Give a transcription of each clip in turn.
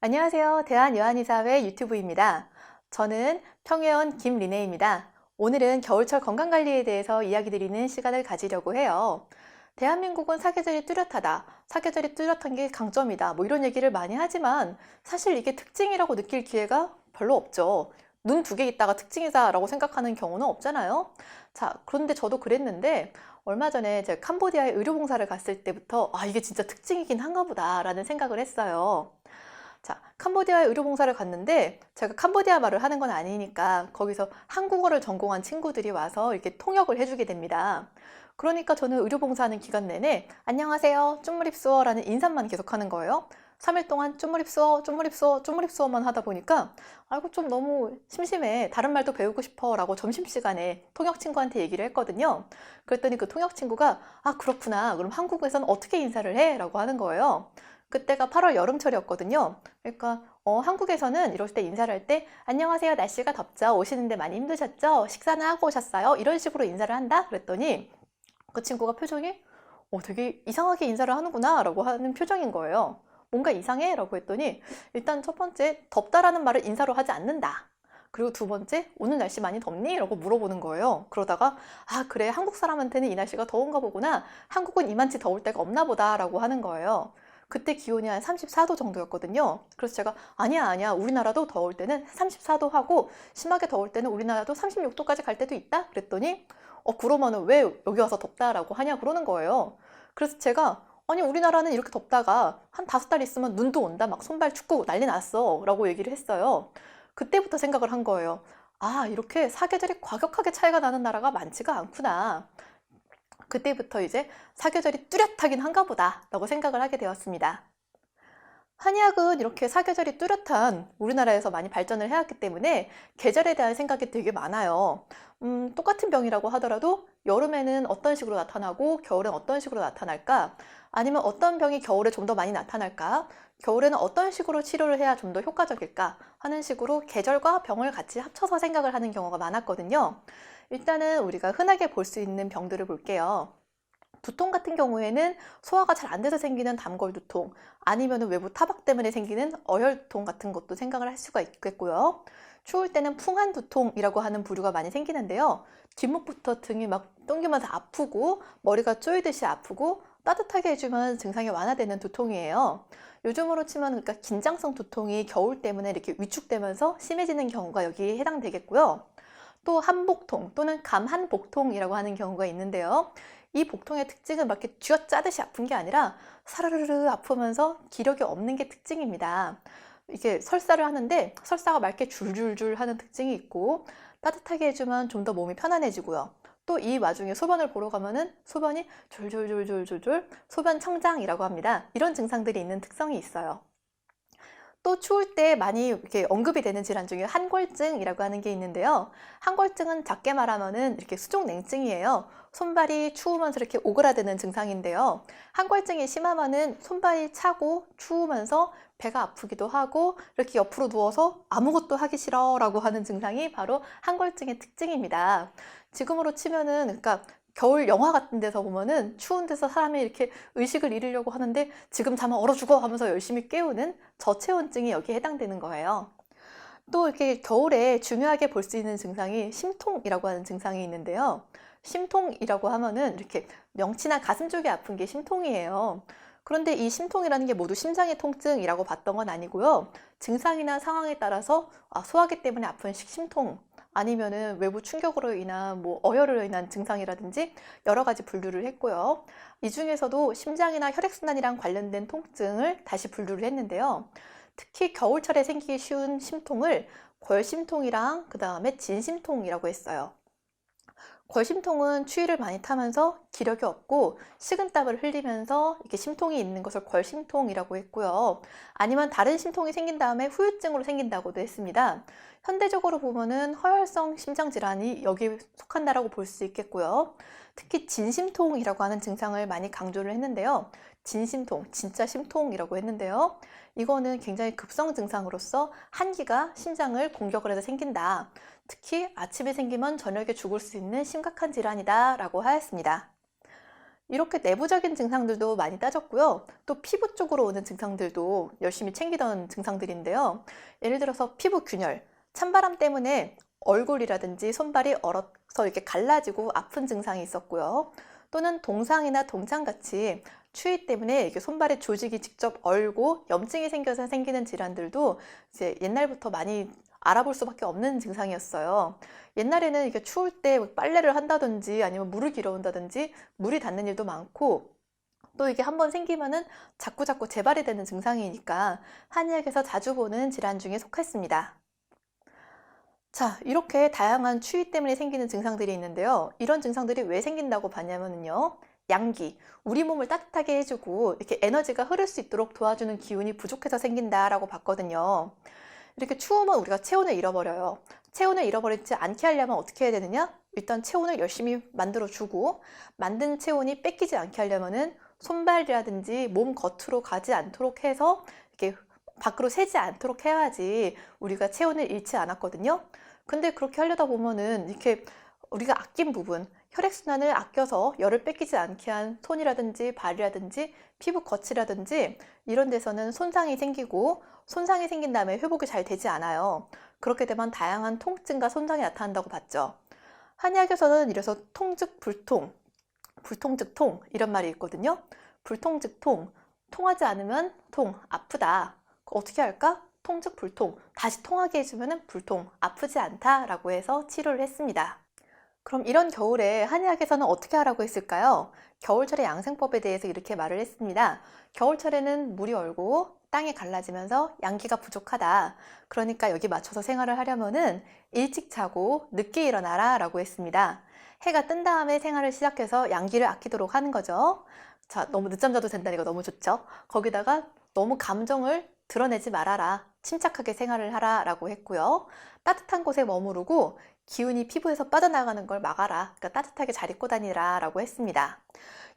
안녕하세요. 대한요한의사회 유튜브입니다. 저는 평회원 김리네입니다. 오늘은 겨울철 건강관리에 대해서 이야기 드리는 시간을 가지려고 해요. 대한민국은 사계절이 뚜렷하다. 사계절이 뚜렷한 게 강점이다. 뭐 이런 얘기를 많이 하지만 사실 이게 특징이라고 느낄 기회가 별로 없죠. 눈 두 개 있다가 특징이다 라고 생각하는 경우는 없잖아요. 자, 그런데 저도 그랬는데 얼마 전에 제가 캄보디아에 의료봉사를 갔을 때부터 이게 진짜 특징이긴 한가 보다 라는 생각을 했어요. 자, 캄보디아에 의료봉사를 갔는데 제가 캄보디아 말을 하는 건 아니니까 거기서 한국어를 전공한 친구들이 와서 이렇게 통역을 해주게 됩니다. 그러니까 저는 의료봉사하는 기간 내내 안녕하세요, 쭈무립수어 라는 인사만 계속 하는 거예요. 3일 동안 쭈무립수어, 쭈무립수어, 쭈무립수어만 하다 보니까 아이고 좀 너무 심심해. 다른 말도 배우고 싶어 라고 점심시간에 통역 친구한테 얘기를 했거든요. 그랬더니 그 통역 친구가 그렇구나. 그럼 한국에서는 어떻게 인사를 해? 라고 하는 거예요. 그때가 8월 여름철이었거든요. 그러니까 한국에서는 이럴 때 인사를 할 때 안녕하세요, 날씨가 덥죠? 오시는데 많이 힘드셨죠? 식사는 하고 오셨어요? 이런 식으로 인사를 한다? 그랬더니 그 친구가 표정이 되게 이상하게 인사를 하는구나 라고 하는 표정인 거예요. 뭔가 이상해? 라고 했더니 일단 첫 번째, 덥다라는 말을 인사로 하지 않는다. 그리고 두 번째, 오늘 날씨 많이 덥니? 라고 물어보는 거예요. 그러다가 그래, 한국 사람한테는 이 날씨가 더운가 보구나. 한국은 이만치 더울 때가 없나 보다 라고 하는 거예요. 그때 기온이 한 34도 정도였거든요. 그래서 제가 아니야, 우리나라도 더울 때는 34도 하고 심하게 더울 때는 우리나라도 36도까지 갈 때도 있다? 그랬더니 그러면은 왜 여기 와서 덥다라고 하냐 그러는 거예요. 그래서 제가 아니, 우리나라는 이렇게 덥다가 한 5달 있으면 눈도 온다, 막 손발 춥고 난리 났어 라고 얘기를 했어요. 그때부터 생각을 한 거예요. 이렇게 사계절이 과격하게 차이가 나는 나라가 많지가 않구나. 그때부터 이제 사계절이 뚜렷하긴 한가 보다 라고 생각을 하게 되었습니다. 한의학은 이렇게 사계절이 뚜렷한 우리나라에서 많이 발전을 해왔기 때문에 계절에 대한 생각이 되게 많아요. 똑같은 병이라고 하더라도 여름에는 어떤 식으로 나타나고 겨울엔 어떤 식으로 나타날까? 아니면 어떤 병이 겨울에 좀 더 많이 나타날까? 겨울에는 어떤 식으로 치료를 해야 좀 더 효과적일까? 하는 식으로 계절과 병을 같이 합쳐서 생각을 하는 경우가 많았거든요. 일단은 우리가 흔하게 볼 수 있는 병들을 볼게요. 두통 같은 경우에는 소화가 잘 안 돼서 생기는 담골 두통, 아니면 외부 타박 때문에 생기는 어혈두통 같은 것도 생각을 할 수가 있겠고요. 추울 때는 풍한 두통이라고 하는 부류가 많이 생기는데요. 뒷목부터 등이 막 땡기면서 아프고 머리가 쪼이듯이 아프고 따뜻하게 해주면 증상이 완화되는 두통이에요. 요즘으로 치면 그러니까 긴장성 두통이 겨울 때문에 이렇게 위축되면서 심해지는 경우가 여기에 해당되겠고요. 또 한복통 또는 감한복통이라고 하는 경우가 있는데요. 이 복통의 특징은 막 이렇게 쥐어짜듯이 아픈 게 아니라 사르르르 아프면서 기력이 없는 게 특징입니다. 이게 설사를 하는데 설사가 맑게 줄줄줄 하는 특징이 있고 따뜻하게 해주면 좀 더 몸이 편안해지고요. 또 이 와중에 소변을 보러 가면은 소변이 졸졸졸졸졸 소변 청장이라고 합니다. 이런 증상들이 있는 특성이 있어요. 또 추울 때 많이 이렇게 언급이 되는 질환 중에 한골증이라고 하는 게 있는데요. 한골증은 작게 말하면은 이렇게 수족냉증이에요. 손발이 추우면서 이렇게 오그라드는 증상인데요. 한골증이 심하면은 손발이 차고 추우면서 배가 아프기도 하고 이렇게 옆으로 누워서 아무것도 하기 싫어 라고 하는 증상이 바로 한골증의 특징입니다. 지금으로 치면은 그러니까 겨울 영화 같은 데서 보면은 추운 데서 사람이 이렇게 의식을 잃으려고 하는데 지금 자면 얼어 죽어 하면서 열심히 깨우는 저체온증이 여기에 해당되는 거예요. 또 이렇게 겨울에 중요하게 볼 수 있는 증상이 심통이라고 하는 증상이 있는데요. 심통이라고 하면은 이렇게 명치나 가슴 쪽이 아픈 게 심통이에요. 그런데 이 심통이라는 게 모두 심장의 통증이라고 봤던 건 아니고요. 증상이나 상황에 따라서 소화기 때문에 아픈 심통, 아니면은 외부 충격으로 인한 어혈로 인한 증상이라든지 여러 가지 분류를 했고요. 이 중에서도 심장이나 혈액순환이랑 관련된 통증을 다시 분류를 했는데요. 특히 겨울철에 생기기 쉬운 심통을 걸심통이랑 그 다음에 진심통이라고 했어요. 걸심통은 추위를 많이 타면서 기력이 없고 식은땀을 흘리면서 이렇게 심통이 있는 것을 걸심통이라고 했고요. 아니면 다른 심통이 생긴 다음에 후유증으로 생긴다고도 했습니다. 현대적으로 보면은 허혈성 심장질환이 여기에 속한다라고 볼 수 있겠고요. 특히 진심통이라고 하는 증상을 많이 강조를 했는데요. 진심통, 진짜 심통이라고 했는데요. 이거는 굉장히 급성 증상으로서 한기가 심장을 공격을 해서 생긴다. 특히 아침에 생기면 저녁에 죽을 수 있는 심각한 질환이다 라고 하였습니다. 이렇게 내부적인 증상들도 많이 따졌고요. 또 피부 쪽으로 오는 증상들도 열심히 챙기던 증상들인데요. 예를 들어서 피부 균열, 찬바람 때문에 얼굴이라든지 손발이 얼어서 이렇게 갈라지고 아픈 증상이 있었고요. 또는 동상이나 동창같이 추위 때문에 이렇게 손발의 조직이 직접 얼고 염증이 생겨서 생기는 질환들도 이제 옛날부터 많이 알아볼 수밖에 없는 증상이었어요. 옛날에는 이렇게 추울 때 빨래를 한다든지 아니면 물을 길어온다든지 물이 닿는 일도 많고, 또 이게 한번 생기면은 자꾸자꾸 재발이 되는 증상이니까 한의학에서 자주 보는 질환 중에 속했습니다. 자, 이렇게 다양한 추위 때문에 생기는 증상들이 있는데요. 이런 증상들이 왜 생긴다고 봤냐면요. 양기, 우리 몸을 따뜻하게 해주고 이렇게 에너지가 흐를 수 있도록 도와주는 기운이 부족해서 생긴다라고 봤거든요. 이렇게 추우면 우리가 체온을 잃어버려요. 체온을 잃어버리지 않게 하려면 어떻게 해야 되느냐? 일단 체온을 열심히 만들어주고, 만든 체온이 뺏기지 않게 하려면은 손발이라든지 몸 겉으로 가지 않도록 해서 이렇게 밖으로 새지 않도록 해야지 우리가 체온을 잃지 않았거든요. 근데 그렇게 하려다 보면은 이렇게 우리가 아낀 부분, 혈액순환을 아껴서 열을 뺏기지 않게 한 손이라든지 발이라든지 피부 겉이라든지 이런 데서는 손상이 생기고, 손상이 생긴 다음에 회복이 잘 되지 않아요. 그렇게 되면 다양한 통증과 손상이 나타난다고 봤죠. 한의학에서는 이래서 통즉 불통, 불통즉 통 이런 말이 있거든요. 불통즉 통, 통하지 않으면 통, 아프다. 어떻게 할까? 통즉 불통, 다시 통하게 해주면 불통, 아프지 않다라고 해서 치료를 했습니다. 그럼 이런 겨울에 한의학에서는 어떻게 하라고 했을까요? 겨울철의 양생법에 대해서 이렇게 말을 했습니다. 겨울철에는 물이 얼고 땅이 갈라지면서 양기가 부족하다. 그러니까 여기 맞춰서 생활을 하려면은 일찍 자고 늦게 일어나라 라고 했습니다. 해가 뜬 다음에 생활을 시작해서 양기를 아끼도록 하는 거죠. 자, 너무 늦잠 자도 된다니까 너무 좋죠? 거기다가 너무 감정을 드러내지 말아라. 침착하게 생활을 하라 라고 했고요. 따뜻한 곳에 머무르고 기운이 피부에서 빠져나가는 걸 막아라. 그러니까 따뜻하게 잘 입고 다니라 라고 했습니다.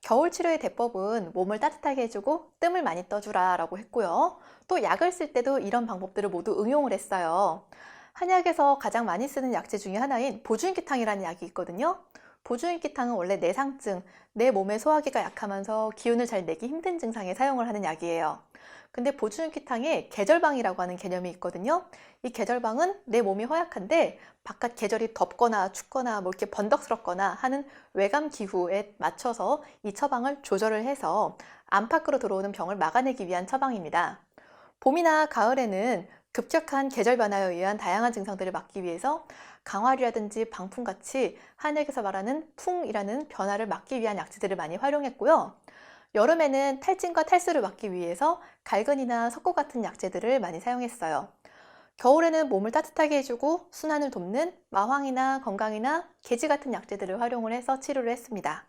겨울 치료의 대법은 몸을 따뜻하게 해주고 뜸을 많이 떠주라 라고 했고요. 또 약을 쓸 때도 이런 방법들을 모두 응용을 했어요. 한약에서 가장 많이 쓰는 약재 중에 하나인 보주인기탕이라는 약이 있거든요. 보주인기탕은 원래 내상증, 내 몸의 소화기가 약하면서 기운을 잘 내기 힘든 증상에 사용을 하는 약이에요. 근데 보주인기탕에 계절방이라고 하는 개념이 있거든요. 이 계절방은 내 몸이 허약한데 바깥 계절이 덥거나 춥거나 뭐 이렇게 번덕스럽거나 하는 외감 기후에 맞춰서 이 처방을 조절을 해서 안팎으로 들어오는 병을 막아내기 위한 처방입니다. 봄이나 가을에는 급격한 계절 변화에 의한 다양한 증상들을 막기 위해서 강화리라든지 방풍같이 한약에서 말하는 풍이라는 변화를 막기 위한 약재들을 많이 활용했고요. 여름에는 탈진과 탈수를 막기 위해서 갈근이나 석고 같은 약재들을 많이 사용했어요. 겨울에는 몸을 따뜻하게 해주고 순환을 돕는 마황이나 건강이나 계지 같은 약재들을 활용을 해서 치료를 했습니다.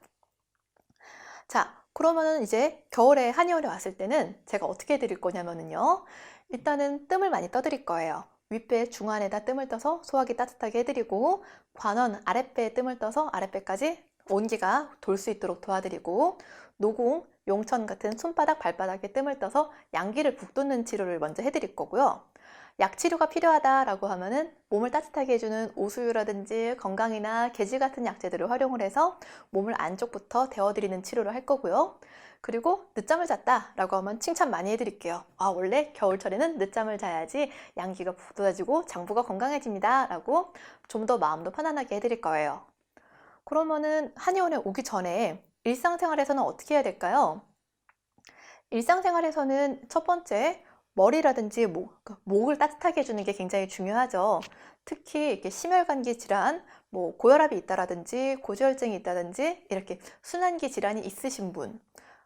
자, 그러면은 이제 겨울에 한의원에 왔을 때는 제가 어떻게 해드릴 거냐면요. 일단은 뜸을 많이 떠드릴 거예요. 윗배 중안에다 뜸을 떠서 소화기 따뜻하게 해드리고, 관원 아랫배에 뜸을 떠서 아랫배까지 온기가 돌 수 있도록 도와드리고, 노공, 용천 같은 손바닥, 발바닥에 뜸을 떠서 양기를 북돋는 치료를 먼저 해드릴 거고요. 약치료가 필요하다라고 하면은 몸을 따뜻하게 해주는 오수유라든지 건강이나 계지 같은 약재들을 활용을 해서 몸을 안쪽부터 데워드리는 치료를 할 거고요. 그리고 늦잠을 잤다라고 하면 칭찬 많이 해드릴게요. 아, 원래 겨울철에는 늦잠을 자야지 양기가 북돋아지고 장부가 건강해집니다 라고 좀 더 마음도 편안하게 해드릴 거예요. 그러면은 한의원에 오기 전에 일상생활에서는 어떻게 해야 될까요? 일상생활에서는 첫 번째, 머리라든지 목을 따뜻하게 해주는 게 굉장히 중요하죠. 특히 이렇게 심혈관계 질환, 고혈압이 있다라든지 고지혈증이 있다든지 이렇게 순환기 질환이 있으신 분,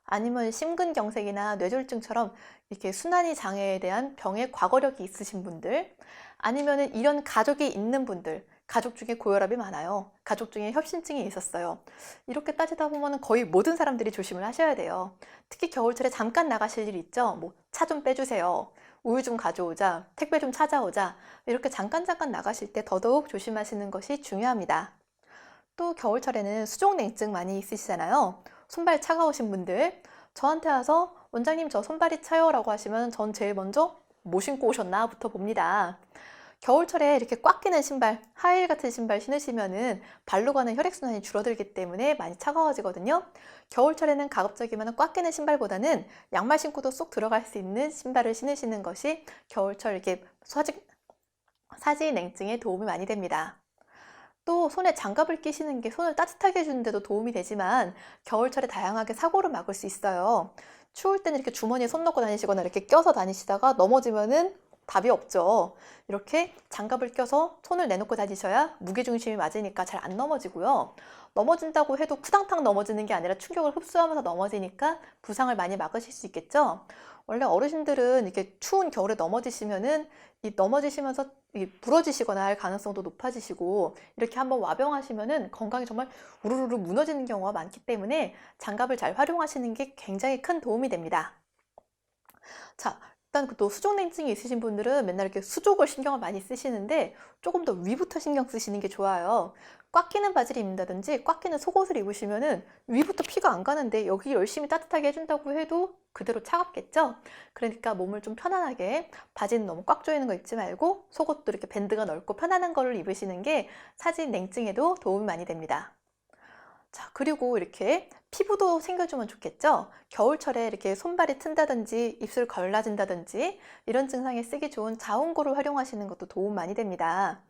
아니면 심근경색이나 뇌졸중처럼 이렇게 순환이 장애에 대한 병의 과거력이 있으신 분들, 아니면은 이런 가족이 있는 분들, 가족 중에 고혈압이 많아요. 가족 중에 협심증이 있었어요. 이렇게 따지다 보면 거의 모든 사람들이 조심을 하셔야 돼요. 특히 겨울철에 잠깐 나가실 일 있죠? 차 좀 빼주세요. 우유 좀 가져오자. 택배 좀 찾아오자. 이렇게 잠깐 나가실 때 더더욱 조심하시는 것이 중요합니다. 또 겨울철에는 수족냉증 많이 있으시잖아요. 손발 차가우신 분들, 저한테 와서 원장님 저 손발이 차요 라고 하시면 전 제일 먼저 뭐 신고 오셨나 부터 봅니다. 겨울철에 이렇게 꽉 끼는 신발, 하이힐 같은 신발 신으시면은 발로 가는 혈액순환이 줄어들기 때문에 많이 차가워지거든요. 겨울철에는 가급적이면 꽉 끼는 신발보다는 양말 신고도 쏙 들어갈 수 있는 신발을 신으시는 것이 겨울철 이렇게 사지 냉증에 도움이 많이 됩니다. 또 손에 장갑을 끼시는 게 손을 따뜻하게 해주는 데도 도움이 되지만 겨울철에 다양하게 사고를 막을 수 있어요. 추울 때는 이렇게 주머니에 손 넣고 다니시거나 이렇게 껴서 다니시다가 넘어지면은 답이 없죠. 이렇게 장갑을 껴서 손을 내놓고 다니셔야 무게중심이 맞으니까 잘 안 넘어지고요. 넘어진다고 해도 쿠당탕 넘어지는 게 아니라 충격을 흡수하면서 넘어지니까 부상을 많이 막으실 수 있겠죠. 원래 어르신들은 이렇게 추운 겨울에 넘어지시면은 이 넘어지시면서 부러지시거나 할 가능성도 높아지시고 이렇게 한번 와병하시면은 건강이 정말 우르르 무너지는 경우가 많기 때문에 장갑을 잘 활용하시는 게 굉장히 큰 도움이 됩니다. 자, 일단 또 수족냉증이 있으신 분들은 맨날 이렇게 수족을 신경을 많이 쓰시는데 조금 더 위부터 신경 쓰시는 게 좋아요. 꽉 끼는 바지를 입는다든지 꽉 끼는 속옷을 입으시면은 위부터 피가 안 가는데 여기 열심히 따뜻하게 해준다고 해도 그대로 차갑겠죠? 그러니까 몸을 좀 편안하게, 바지는 너무 꽉 조이는 거 입지 말고 속옷도 이렇게 밴드가 넓고 편안한 거를 입으시는 게 사지 냉증에도 도움이 많이 됩니다. 자, 그리고 이렇게 피부도 챙겨주면 좋겠죠? 겨울철에 이렇게 손발이 튼다든지 입술 걸라진다든지 이런 증상에 쓰기 좋은 자운고를 활용하시는 것도 도움 많이 됩니다.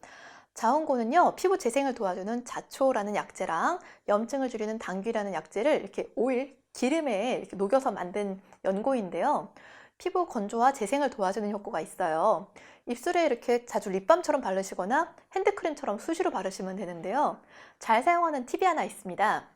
자운고는요, 피부 재생을 도와주는 자초라는 약재랑 염증을 줄이는 당귀라는 약재를 이렇게 오일, 기름에 이렇게 녹여서 만든 연고인데요. 피부 건조와 재생을 도와주는 효과가 있어요. 입술에 이렇게 자주 립밤처럼 바르시거나 핸드크림처럼 수시로 바르시면 되는데요. 잘 사용하는 팁이 하나 있습니다.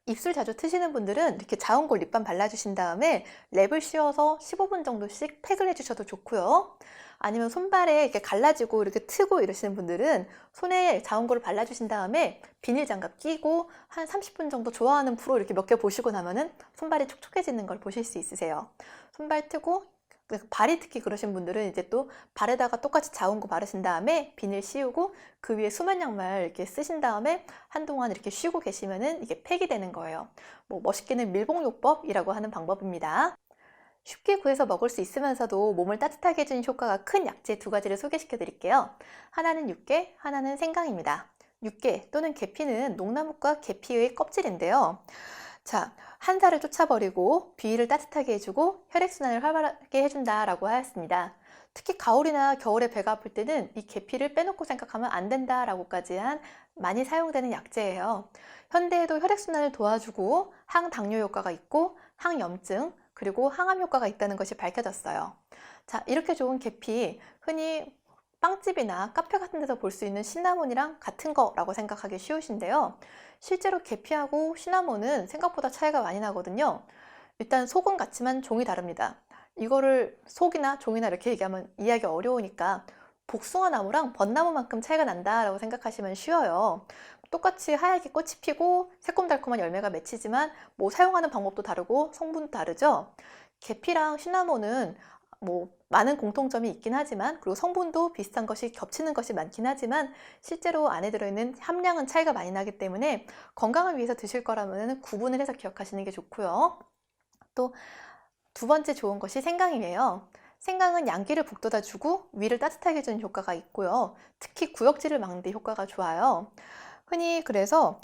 입술 자주 트시는 분들은 이렇게 자운고 립밤 발라주신 다음에 랩을 씌워서 15분 정도씩 팩을 해주셔도 좋고요. 아니면 손발에 이렇게 갈라지고 이렇게 트고 이러시는 분들은 손에 자운고를 발라주신 다음에 비닐 장갑 끼고 한 30분 정도 좋아하는 프로 이렇게 몇 개 보시고 나면은 손발이 촉촉해지는 걸 보실 수 있으세요. 손발 트고 발이 특히 그러신 분들은 이제 또 발에다가 똑같이 자운고 바르신 다음에 비닐 씌우고 그 위에 수면 양말 이렇게 쓰신 다음에 한동안 이렇게 쉬고 계시면은 이게 팩이 되는 거예요. 뭐 멋있게는 밀봉요법이라고 하는 방법입니다. 쉽게 구해서 먹을 수 있으면서도 몸을 따뜻하게 해주는 효과가 큰 약재 두 가지를 소개시켜 드릴게요. 하나는 육개, 하나는 생강입니다. 육개 또는 계피는 녹나무과 계피의 껍질인데요. 자, 한사를 쫓아버리고 비위를 따뜻하게 해주고 혈액순환을 활발하게 해준다라고 하였습니다. 특히 가을이나 겨울에 배가 아플 때는 이 계피를 빼놓고 생각하면 안 된다라고까지 한 많이 사용되는 약재예요. 현대에도 혈액순환을 도와주고 항당뇨 효과가 있고 항염증 그리고 항암 효과가 있다는 것이 밝혀졌어요. 자, 이렇게 좋은 계피 흔히 빵집이나 카페 같은 데서 볼 수 있는 시나몬이랑 같은 거라고 생각하기 쉬우신데요. 실제로 계피하고 시나몬은 생각보다 차이가 많이 나거든요. 일단 속은 같지만 종이 다릅니다. 이거를 속이나 종이나 이렇게 얘기하면 이해하기 어려우니까 복숭아 나무랑 벚나무만큼 차이가 난다라고 생각하시면 쉬워요. 똑같이 하얗게 꽃이 피고 새콤달콤한 열매가 맺히지만 뭐 사용하는 방법도 다르고 성분도 다르죠. 계피랑 시나몬은 뭐 많은 공통점이 있긴 하지만 그리고 성분도 비슷한 것이 겹치는 것이 많긴 하지만 실제로 안에 들어있는 함량은 차이가 많이 나기 때문에 건강을 위해서 드실 거라면 구분을 해서 기억하시는 게 좋고요. 또 두 번째 좋은 것이 생강이에요. 생강은 양기를 북돋아주고 위를 따뜻하게 해주는 효과가 있고요. 특히 구역질을 막는 데 효과가 좋아요. 흔히 그래서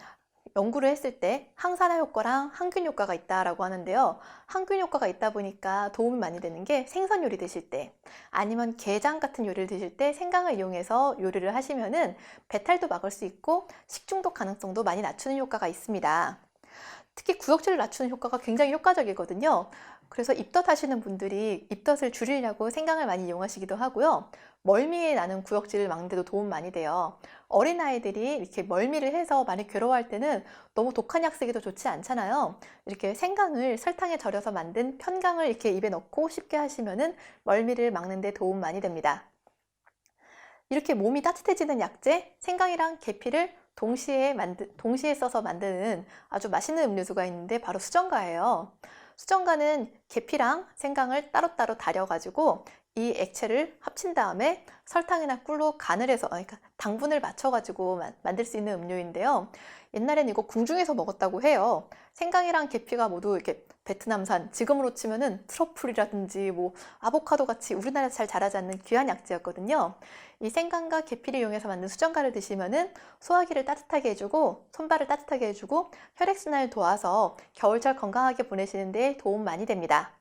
연구를 했을 때 항산화 효과랑 항균 효과가 있다라고 하는데요. 항균 효과가 있다 보니까 도움이 많이 되는 게 생선 요리 드실 때 아니면 게장 같은 요리를 드실 때 생강을 이용해서 요리를 하시면은 배탈도 막을 수 있고 식중독 가능성도 많이 낮추는 효과가 있습니다. 특히 구역질을 낮추는 효과가 굉장히 효과적이거든요. 그래서 입덧 하시는 분들이 입덧을 줄이려고 생강을 많이 이용하시기도 하고요. 멀미에 나는 구역질을 막는 데도 도움 많이 돼요. 어린아이들이 이렇게 멀미를 해서 많이 괴로워할 때는 너무 독한 약 쓰기도 좋지 않잖아요. 이렇게 생강을 설탕에 절여서 만든 편강을 이렇게 입에 넣고 쉽게 하시면은 멀미를 막는 데 도움 많이 됩니다. 이렇게 몸이 따뜻해지는 약재, 생강이랑 계피를 동시에 써서 만드는 아주 맛있는 음료수가 있는데 바로 수정과예요. 수정과는 계피랑 생강을 따로따로 달여가지고 이 액체를 합친 다음에 설탕이나 꿀로 간을 해서, 그러니까 당분을 맞춰가지고 만들 수 있는 음료인데요. 옛날엔 이거 궁중에서 먹었다고 해요. 생강이랑 계피가 모두 이렇게 베트남산, 지금으로 치면은 트러플이라든지 뭐 아보카도 같이 우리나라에서 잘 자라지 않는 귀한 약재였거든요. 이 생강과 계피를 이용해서 만든 수정과를 드시면은 소화기를 따뜻하게 해주고 손발을 따뜻하게 해주고 혈액순환을 도와서 겨울철 건강하게 보내시는 데 도움 많이 됩니다.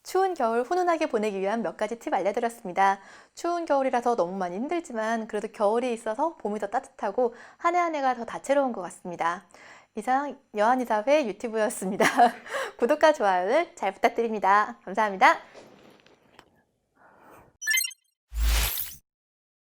추운 겨울 훈훈하게 보내기 위한 몇 가지 팁 알려드렸습니다. 추운 겨울이라서 너무 많이 힘들지만 그래도 겨울이 있어서 봄이 더 따뜻하고 한 해 한 해가 더 다채로운 것 같습니다. 이상 여한이사회 유튜브였습니다. 구독과 좋아요를 잘 부탁드립니다. 감사합니다.